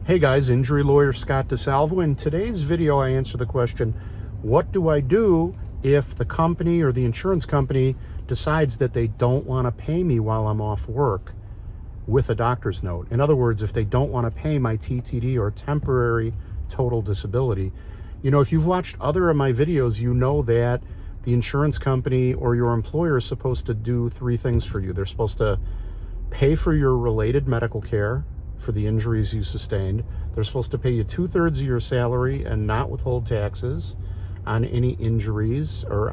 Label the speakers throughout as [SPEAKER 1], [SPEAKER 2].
[SPEAKER 1] Hey guys, injury lawyer Scott DeSalvo. In today's video, I answer the question, what do I do if the company or the insurance company decides that they don't want to pay me while I'm off work with a doctor's note? In other words, if they don't want to pay my TTD or temporary total disability. You know, if you've watched other of my videos, you know that the insurance company or your employer is supposed to do three things for you. They're supposed to pay for your related medical care for the injuries you sustained. They're supposed to pay you 2/3 of your salary and not withhold taxes on any injuries, or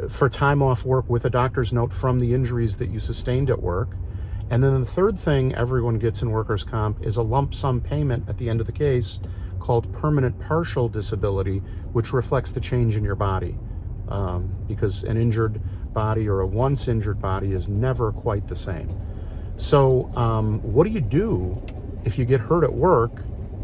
[SPEAKER 1] for time off work with a doctor's note from the injuries that you sustained at work. And then the third thing everyone gets in workers' comp is a lump sum payment at the end of the case called permanent partial disability, which reflects the change in your body. Because an injured body or a once injured body is never quite the same. So what do you do if you get hurt at work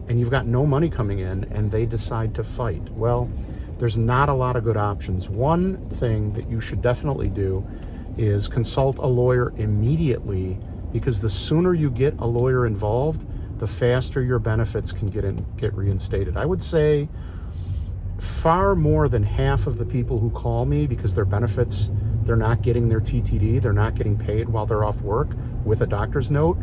[SPEAKER 1] and you've got no money coming in and they decide to fight? Well, there's not a lot of good options. One thing that you should definitely do is consult a lawyer immediately, because the sooner you get a lawyer involved, the faster your benefits can get reinstated. I would say far more than half of the people who call me because their benefits, they're not getting their TTD, they're not getting paid while they're off work with a doctor's note,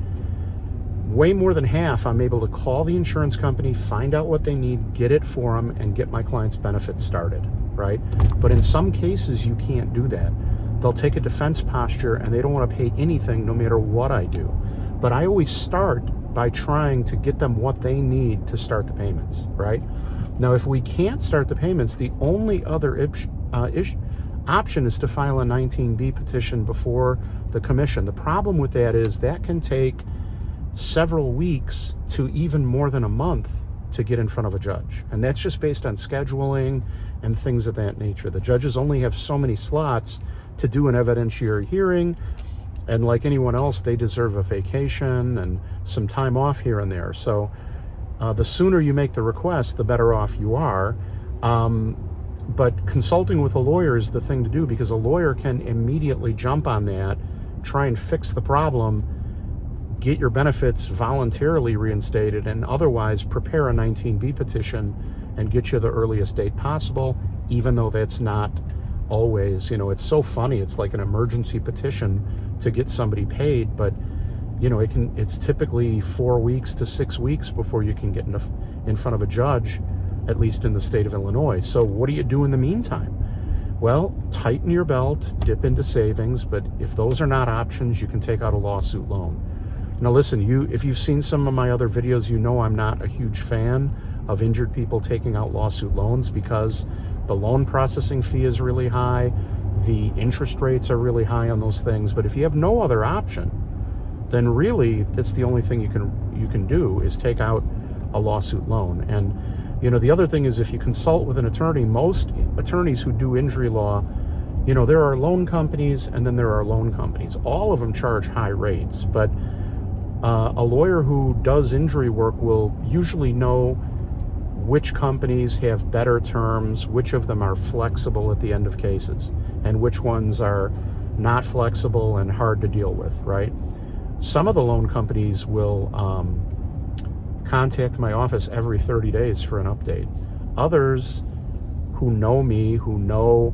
[SPEAKER 1] way more than half, I'm able to call the insurance company, find out what they need, get it for them, and get my client's benefits started, right? But in some cases, you can't do that. They'll take a defense posture and they don't want to pay anything no matter what I do. But I always start by trying to get them what they need to start the payments, right? Now, if we can't start the payments, the only other option is to file a 19B petition before the commission. The problem with that is that can take several weeks to even more than a month to get in front of a judge. And that's just based on scheduling and things of that nature. The judges only have so many slots to do an evidentiary hearing. And like anyone else, they deserve a vacation and some time off here and there. So the sooner you make the request, the better off you are. But consulting with a lawyer is the thing to do, because a lawyer can immediately jump on that, try and fix the problem, get your benefits voluntarily reinstated, and otherwise prepare a 19B petition and get you the earliest date possible, even though that's not always, you know, it's so funny. It's like an emergency petition to get somebody paid, but you know, it's typically 4 weeks to 6 weeks before you can get in front of a judge, at least in the state of Illinois. So what do you do in the meantime? Well, tighten your belt, dip into savings, but if those are not options, you can take out a lawsuit loan. Now listen, if you've seen some of my other videos, you know I'm not a huge fan of injured people taking out lawsuit loans, because the loan processing fee is really high, the interest rates are really high on those things. But if you have no other option, then really that's the only thing you can do is take out a lawsuit loan. And you know, the other thing is, if you consult with an attorney, most attorneys who do injury law, you know, there are loan companies and then there are loan companies. All of them charge high rates, but a lawyer who does injury work will usually know which companies have better terms, which of them are flexible at the end of cases, and which ones are not flexible and hard to deal with, right? Some of the loan companies will contact my office every 30 days for an update. Others who know me, who know,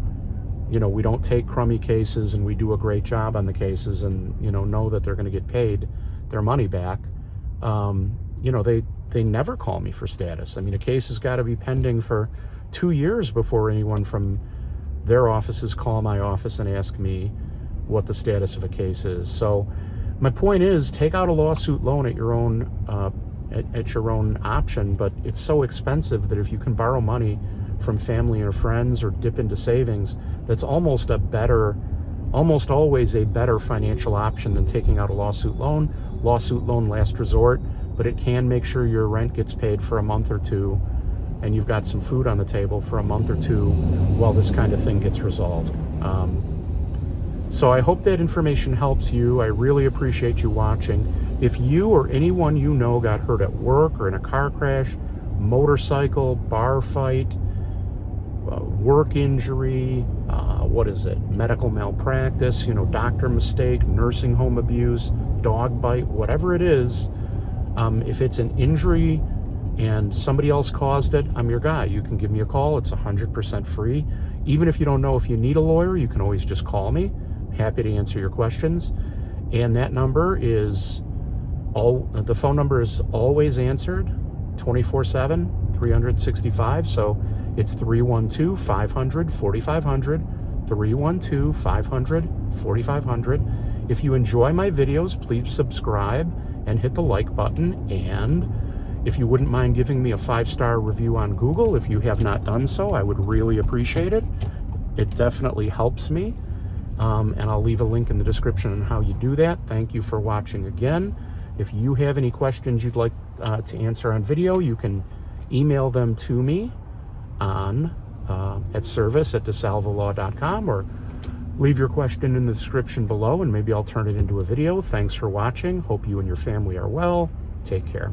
[SPEAKER 1] you know, we don't take crummy cases and we do a great job on the cases, and, you know that they're going to get paid their money back, you know, they never call me for status. I mean, a case has got to be pending for 2 years before anyone from their offices call my office and ask me what the status of a case is. So my point is, take out a lawsuit loan at your own option, but it's so expensive that if you can borrow money from family or friends or dip into savings, that's almost always a better financial option than taking out a lawsuit loan. Lawsuit loan, last resort, but it can make sure your rent gets paid for a month or two and you've got some food on the table for a month or two while this kind of thing gets resolved. So I hope that information helps you. I really appreciate you watching. If you or anyone you know got hurt at work or in a car crash, motorcycle, bar fight, work injury, medical malpractice, doctor mistake, nursing home abuse, dog bite, whatever it is, If it's an injury and somebody else caused it, I'm your guy. You can give me a call. It's 100% free. Even if you don't know if you need a lawyer, you can always just call me. Happy to answer your questions. And that number is the phone number is always answered 24/7, 365. So it's 312-500-4500, 312-500-4500. If you enjoy my videos, please subscribe and hit the like button. And if you wouldn't mind giving me a 5-star review on Google, if you have not done so, I would really appreciate it. It definitely helps me. And I'll leave a link in the description on how you do that. Thank you for watching again. If you have any questions you'd like to answer on video, you can email them to me on at service@desalvolaw.com, or leave your question in the description below and maybe I'll turn it into a video. Thanks for watching. Hope you and your family are well. Take care.